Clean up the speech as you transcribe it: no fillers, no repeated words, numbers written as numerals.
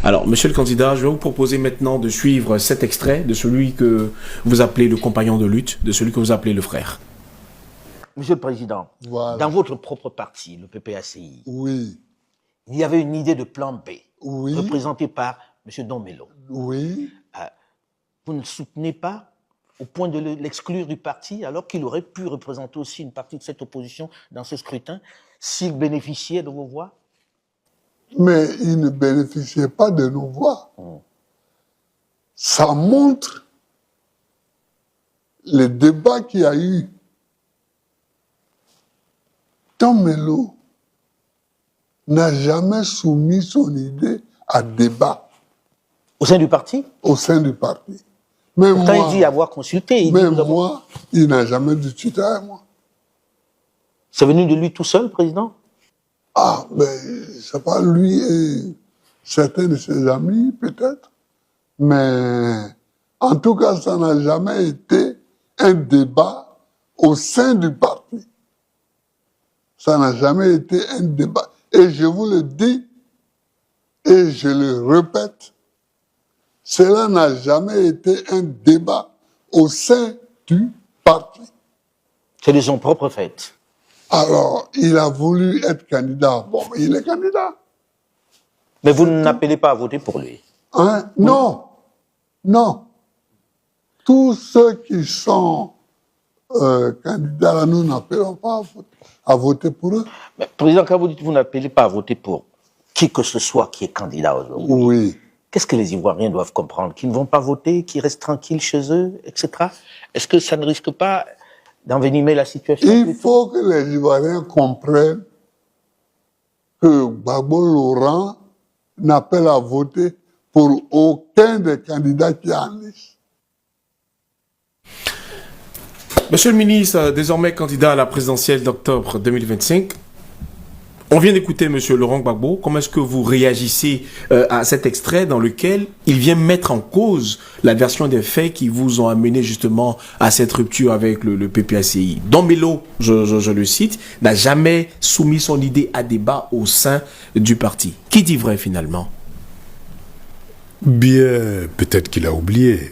Alors, monsieur le candidat, je vais vous proposer maintenant de suivre cet extrait de celui que vous appelez le compagnon de lutte, de celui que vous appelez le frère. Monsieur le Président, Voilà. dans votre propre parti, le PPACI, Oui, il y avait une idée de plan B, oui, représentée par M. Domelo. oui. Vous ne soutenez pas au point de l'exclure du parti, alors qu'il aurait pu représenter aussi une partie de cette opposition dans ce scrutin, s'il bénéficiait de vos voix? Mais il ne bénéficiait pas de nos voix. Ça montre le débat qu'il y a eu. Domelo n'a jamais soumis son idée à débat Au sein du parti? au sein du parti. Mais Pourtant, moi, il dit avoir consulté. Il dit mais nous avons- moi, il n'a jamais discuté avec moi. C'est venu de lui tout seul, Président? Ah, mais c'est pas lui et certains de ses amis, peut-être. Mais en tout cas, ça n'a jamais été un débat au sein du parti. Ça n'a jamais été un débat. Et je vous le dis, et je le répète, cela n'a jamais été un débat au sein du parti. C'est de son propre fait. Alors, il a voulu être candidat. Bon, il est candidat. Mais vous n'appelez pas à voter pour lui. Hein? Non, non. Tous ceux qui sont candidats, là, nous n'appelons pas à voter pour eux. Mais, Président, quand vous dites que vous n'appelez pas à voter pour qui que ce soit qui est candidat aujourd'hui, Oui. qu'est-ce que les Ivoiriens doivent comprendre? Qu'ils ne vont pas voter, qu'ils restent tranquilles chez eux, etc. Est-ce que ça ne risque pas d'envenimer la situation? Il faut que les Ivoiriens comprennent que Gbagbo Laurent n'appelle à voter pour aucun des candidats qui est en liste. Monsieur le ministre, désormais candidat à la présidentielle d'octobre 2025, on vient d'écouter monsieur Laurent Gbagbo. Comment est-ce que vous réagissez à cet extrait dans lequel il vient mettre en cause la version des faits qui vous ont amené justement à cette rupture avec le PPACI? Domelo, je le cite, n'a jamais soumis son idée à débat au sein du parti. Qui dit vrai finalement? Bien, peut-être qu'il a oublié.